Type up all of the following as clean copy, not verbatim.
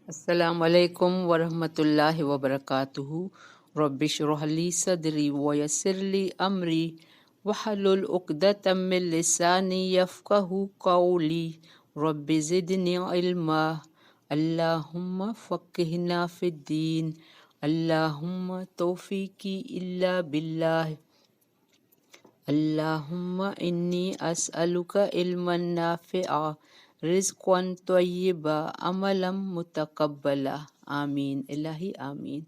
السلام علیکم ورحمۃ اللہ وبرکاتہ۔ رب اشرح لی صدری ویسر لی امری واحلل عقدۃ من لسانی یفقہوا قولی رب زدنی علما۔ اللہم فقہنا فی الدین، اللہم توفیقی الا باللہ، اللہم انی اسألک علما نافعا رزقا طیبا عملا متقبلا، آمین الہی آمین۔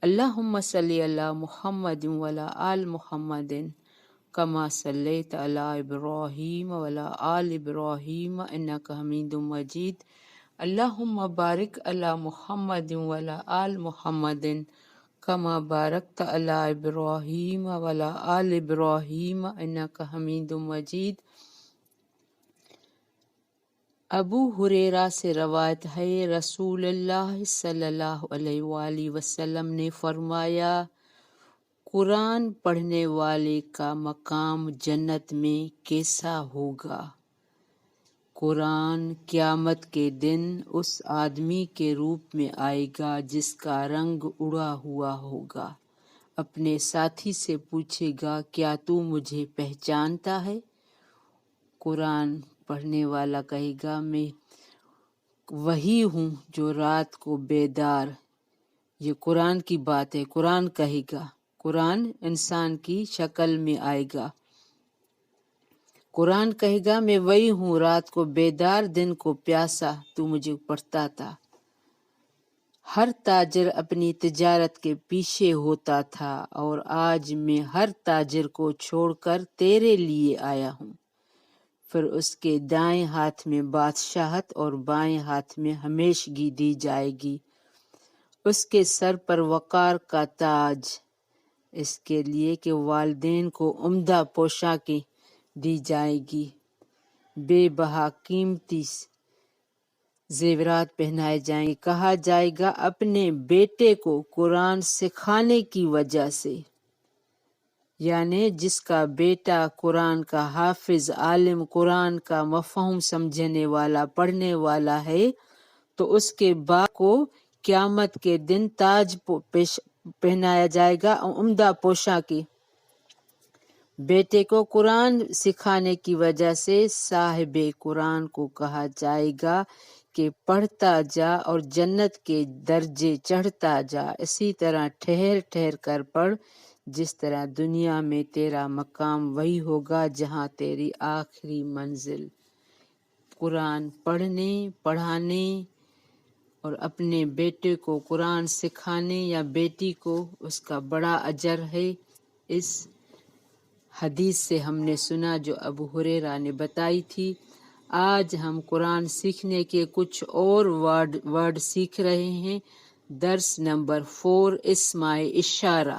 اللہم صلی علی محمد وعلی آل محمد کما صلیت علی ابراہیم وعلی آل ابراہیم انک حمید مجید۔ اللہم بارک علی محمد وعلی آل محمد کما بارکت علی ابراہیم وعلی آل ابراہیم انک حمید مجید۔ ابو ہریرہ سے روایت ہے، رسول اللہ صلی اللہ علیہ وآلہ وسلم نے فرمایا، قرآن پڑھنے والے کا مقام جنت میں کیسا ہوگا؟ قرآن قیامت کے دن اس آدمی کے روپ میں آئے گا جس کا رنگ اڑا ہوا ہوگا، اپنے ساتھی سے پوچھے گا، کیا تو مجھے پہچانتا ہے؟ قرآن پڑھنے والا کہے گا، میں وہی ہوں جو رات کو بیدار۔ یہ قرآن کی بات ہے، قرآن کہے گا، قرآن انسان کی شکل میں آئے گا۔ قرآن کہے گا، میں وہی ہوں رات کو بیدار، دن کو پیاسا، تو مجھے پڑھتا تھا۔ ہر تاجر اپنی تجارت کے پیچھے ہوتا تھا، اور آج میں ہر تاجر کو چھوڑ کر تیرے لیے آیا ہوں۔ پھر اس کے دائیں ہاتھ میں بادشاہت اور بائیں ہاتھ میں ہمیشگی دی جائے گی، اس کے سر پر وقار کا تاج، اس کے لیے کہ والدین کو عمدہ پوشاکیں دی جائے گی، بے بہا قیمتی زیورات پہنائے جائیں گے، کہا جائے گا اپنے بیٹے کو قرآن سکھانے کی وجہ سے، یعنی جس کا بیٹا قرآن کا حافظ، عالم، قرآن کا مفہوم سمجھنے والا، پڑھنے والا ہے، تو اس کے باپ کو قیامت کے دن تاج پہنایا جائے گا، عمدہ پوشاکیں۔ بیٹے کو قرآن سکھانے کی وجہ سے صاحب قرآن کو کہا جائے گا کہ پڑھتا جا اور جنت کے درجے چڑھتا جا، اسی طرح ٹھہر ٹھہر کر پڑھ، جس طرح دنیا میں تیرا مقام وہی ہوگا جہاں تیری آخری منزل۔ قرآن پڑھنے، پڑھانے اور اپنے بیٹے کو قرآن سکھانے یا بیٹی کو، اس کا بڑا اجر ہے۔ اس حدیث سے ہم نے سنا جو ابو ہریرہ نے بتائی تھی۔ آج ہم قرآن سیکھنے کے کچھ اور ورڈ سیکھ رہے ہیں۔ درس نمبر 4، اسماء اشارہ۔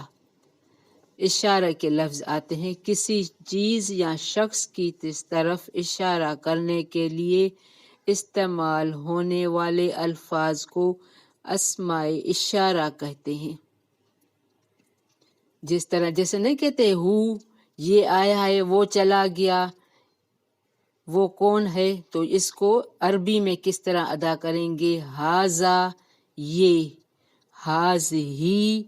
اشارہ کے لفظ آتے ہیں کسی چیز یا شخص کی طرف اشارہ کرنے کے لیے استعمال ہونے والے الفاظ کو اسماء اشارہ کہتے ہیں۔ جس طرح جیسے نہیں کہتے ہو، یہ آیا ہے، وہ چلا گیا، وہ کون ہے، تو اس کو عربی میں کس طرح ادا کریں گے؟ ہاذا، یہ، ہاذہی،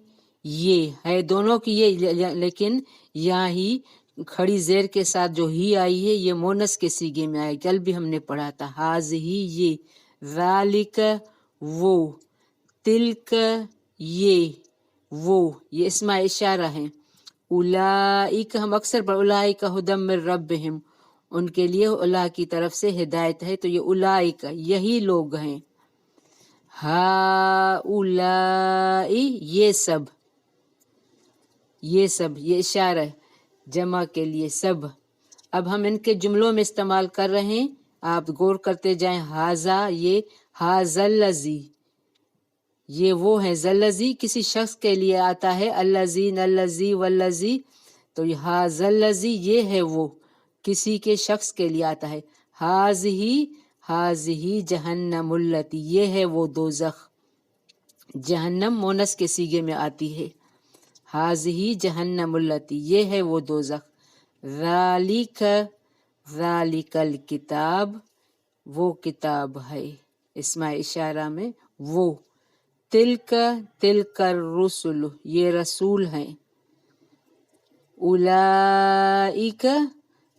یہ ہے، دونوں کی یہ، لیکن یہاں ہی کھڑی زیر کے ساتھ جو ہی آئی ہے یہ مونس کے صیغے میں آئے، کل بھی ہم نے پڑھا تھا، ہاذہی یہ، ذالک وہ، تلک یہ، وہ، یہ اسماء اشارہ ہیں۔ اولئک ہم اکثر پر اولئک ھدی من ربہم، ان کے لیے اللہ کی طرف سے ہدایت ہے، تو یہ اولئک یہی لوگ ہیں۔ ہؤلاء یہ سب، یہ سب، یہ اشارہ ہے جمع کے لیے سب۔ اب ہم ان کے جملوں میں استعمال کر رہے ہیں، آپ غور کرتے جائیں۔ ھذا یہ، ھذا الذی یہ وہ ہے، ذالذی کسی شخص کے لیے آتا ہے، الذین الذی والذی، تو یہ ھذا الذی یہ ہے وہ، کسی کے شخص کے لیے آتا ہے۔ ھذہ، ھذہ جہنم التی یہ ہے وہ دوزخ، جہنم مونس کے صیغے میں آتی ہے۔ ھذہ جہنم التی یہ ہے وہ دوزخ۔ ذالک، ذالک الکتاب وہ کتاب ہے، اسم اشارہ میں وہ، تلک الرسل یہ رسول ہیں، اولئک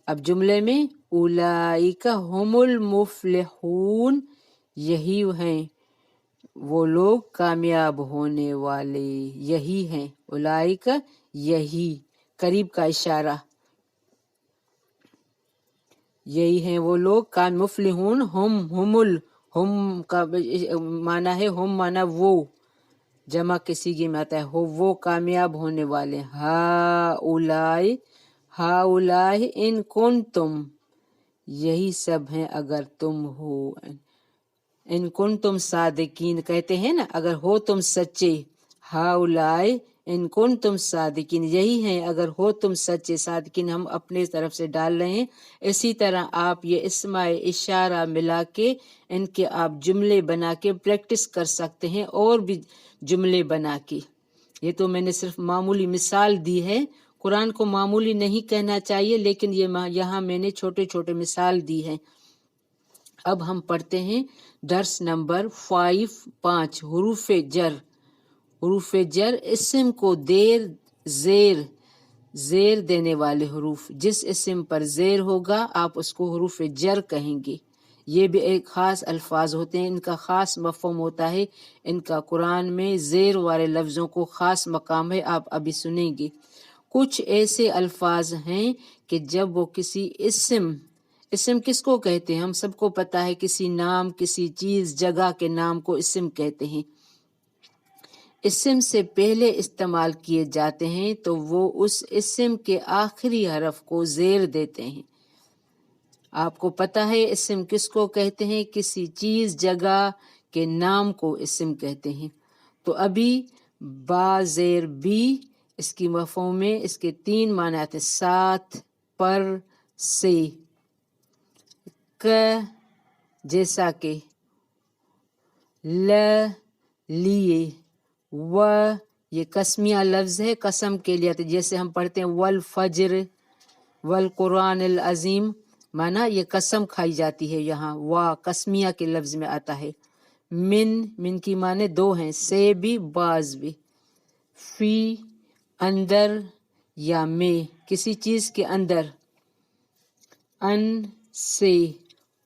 اب جملے میں اولئک هم المفلحون یہی ہیں وہ لوگ کامیاب ہونے والے، یہی ہیں اولئک یہی، قریب کا اشارہ، یہی ہیں وہ لوگ مفلحون، ہم کا معنی ہے، ہم معنی وہ، جمع کے صیغے میں آتا ہے، وہ کامیاب ہونے والے، ہؤلاء ان کنتم یہی سب ہیں اگر تم ہو، ان کنتم صادقین کہتے ہیں نا اگر ہو تم سچے، ہؤلاء ان کنتم صادقین یہی ہیں اگر ہو تم سچے، صادقین ہم اپنے طرف سے ڈال رہے ہیں۔ اسی طرح آپ یہ اسم اشارہ ملا کے ان کے آپ جملے بنا کے پریکٹس کر سکتے ہیں، اور بھی جملے بنا کے۔ یہ تو میں نے صرف معمولی مثال دی ہے، قرآن کو معمولی نہیں کہنا چاہیے، لیکن یہاں میں نے چھوٹے چھوٹے مثال دی ہے۔ اب ہم پڑھتے ہیں درس نمبر 5 حروف جر۔ حروف جر اسم کو زیر دینے والے حروف، جس اسم پر زیر ہوگا آپ اس کو حروف جر کہیں گے۔ یہ بھی ایک خاص الفاظ ہوتے ہیں، ان کا خاص مفہوم ہوتا ہے، ان کا قرآن میں زیر والے لفظوں کو خاص مقام ہے، آپ ابھی سنیں گے۔ کچھ ایسے الفاظ ہیں کہ جب وہ کسی اسم کس کو کہتے ہیں؟ ہم سب کو پتہ ہے، کسی نام، کسی چیز، جگہ کے نام کو اسم کہتے ہیں۔ اسم سے پہلے استعمال کیے جاتے ہیں تو وہ اس اسم کے آخری حرف کو زیر دیتے ہیں۔ آپ کو پتہ ہے اسم کس کو کہتے ہیں؟ کسی چیز، جگہ کے نام کو اسم کہتے ہیں۔ تو ابھی با زیر بی، اس کی مفہوم میں اس کے 3 معنی آتے ہیں، ساتھ، پر، سے، جیسا کہ، لیے، یہ قسمیہ لفظ ہے، قسم کے لیے آتے، جیسے ہم پڑھتے ہیں والفجر والقرآن العظیم، مانا یہ قسم کھائی جاتی ہے، یہاں قسمیہ کے لفظ میں آتا ہے۔ من کی معنی 2 ہیں، سے بھی، باز بھی۔ فی اندر یا میں، کسی چیز کے اندر۔ ان سے،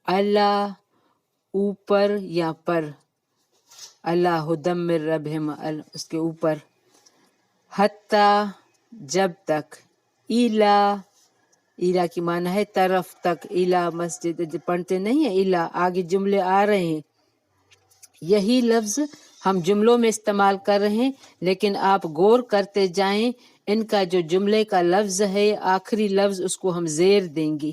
اللہ اوپر یا پر، اللہ دمر ربہم اس کے اوپر۔ حتی جب تک، ایلا کی معنی ہے طرف تک، ایلا مسجد پڑھتے نہیں ہیں، ایلا آگے جملے آ رہے ہیں، یہی لفظ ہم جملوں میں استعمال کر رہے ہیں، لیکن آپ غور کرتے جائیں ان کا جو جملے کا لفظ ہے آخری لفظ اس کو ہم زیر دیں گے،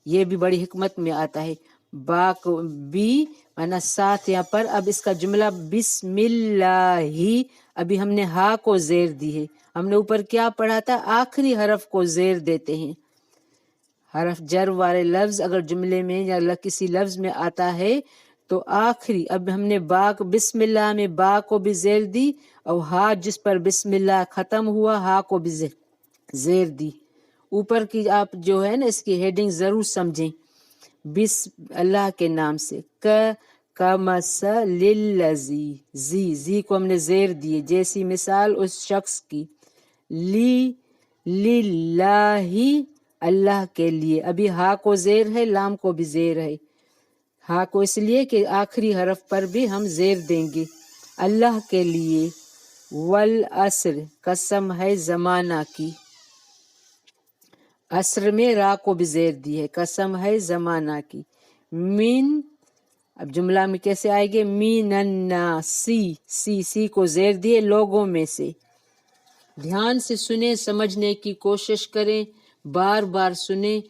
یہ بھی بڑی حکمت میں آتا ہے۔ با کو بی مانا ساتھ یہاں پر، اب اس کا جملہ بسم اللہ ہی، ابھی ہم نے ہا کو زیر دی ہے، ہم نے اوپر کیا پڑھا تھا؟ آخری حرف کو زیر دیتے ہیں۔ حرف جر والے لفظ اگر جملے میں یا کسی لفظ میں آتا ہے تو آخری، اب ہم نے بسم اللہ میں با کو بھی زیر دی، اور ہا جس پر بسم اللہ ختم ہوا ہا کو بھی زیر دی۔ اوپر کی آپ جو ہے نا اس کی ہیڈنگ ضرور سمجھیں، بسم اللہ کے نام سے، کمثل الذی، زی کو ہم نے زیر دیے، جیسی مثال اس شخص کی، للہ اللہ کے لیے، ابھی ہا کو زیر ہے، لام کو بھی زیر ہے، ہا کو اس لیے کہ آخری حرف پر بھی ہم زیر دیں گے، اللہ کے لیے، والعصر قسم ہے زمانہ کی، عصر میں را کو بھی زیر دی ہے، قسم ہے زمانہ کی، اب جملہ میں کیسے آئے گے؟ من الناس، سی کو زیر دیے، لوگوں میں سے۔ دھیان سے سنیں، سمجھنے کی کوشش کریں، بار بار سنیں۔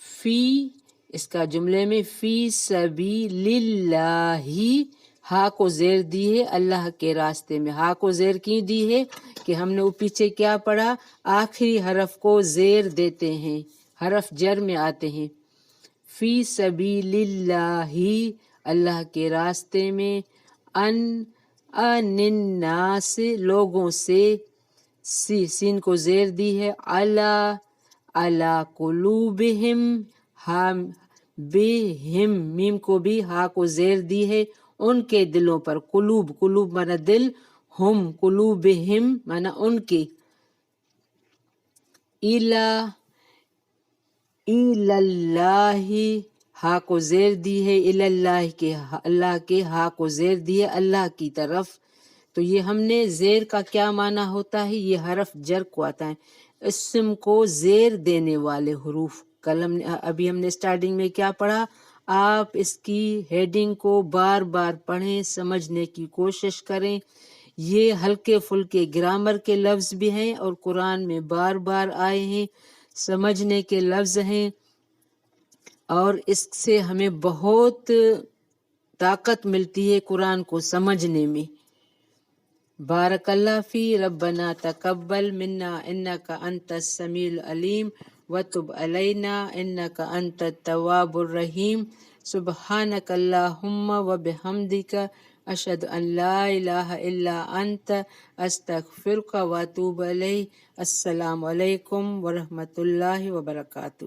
فی، اس کا جملے میں فی سبیل اللہ، ہا کو زیر دی ہے اللہ کے راستے میں، ہا کو زیر کیوں دی ہے کہ ہم نے پیچھے کیا پڑھا؟ آخری حرف کو زیر دیتے ہیں، حرف جر میں آتے ہیں۔ فی سبیل اللہ، اللہ کے راستے میں، ان الناس، لوگوں سے، سین کو زیر دی ہے، علی قلوبہم، ہا بہم، میم کو بھی ہا کو زیر دی ہے ان کے دلوں پر، قلوب مانا دل، ہم قلوبہم مانا ان کے، اللہ ہا کو زیر دی ہے، اللہ کے، اللہ کے، ہا کو زیر دی ہے اللہ کی طرف. تو یہ ہم نے زیر کا کیا معنی ہوتا ہے، یہ حرف جر کو آتا ہے، اسم کو زیر دینے والے حروف. ابھی ہم نے سٹارٹنگ میں کیا پڑھا، آپ اس کی ہیڈنگ کو بار بار پڑھیں، سمجھنے کی کوشش کریں. یہ ہلکے پھلکے گرامر کے لفظ بھی ہیں اور قرآن میں بار بار آئے ہیں، سمجھنے کے لفظ ہیں، اور اس سے ہمیں بہت طاقت ملتی ہے قرآن کو سمجھنے میں. بارک اللہ فی، ربنا تقبل منا انک انت السمیع العلیم وتب علینا انک انت التواب الرحیم. سبحانک اللہم وبحمدک اشہد ان لا الہ الا انت استغفرک واتوب الیک. السلام علیکم ورحمۃ اللہ وبرکاتہ.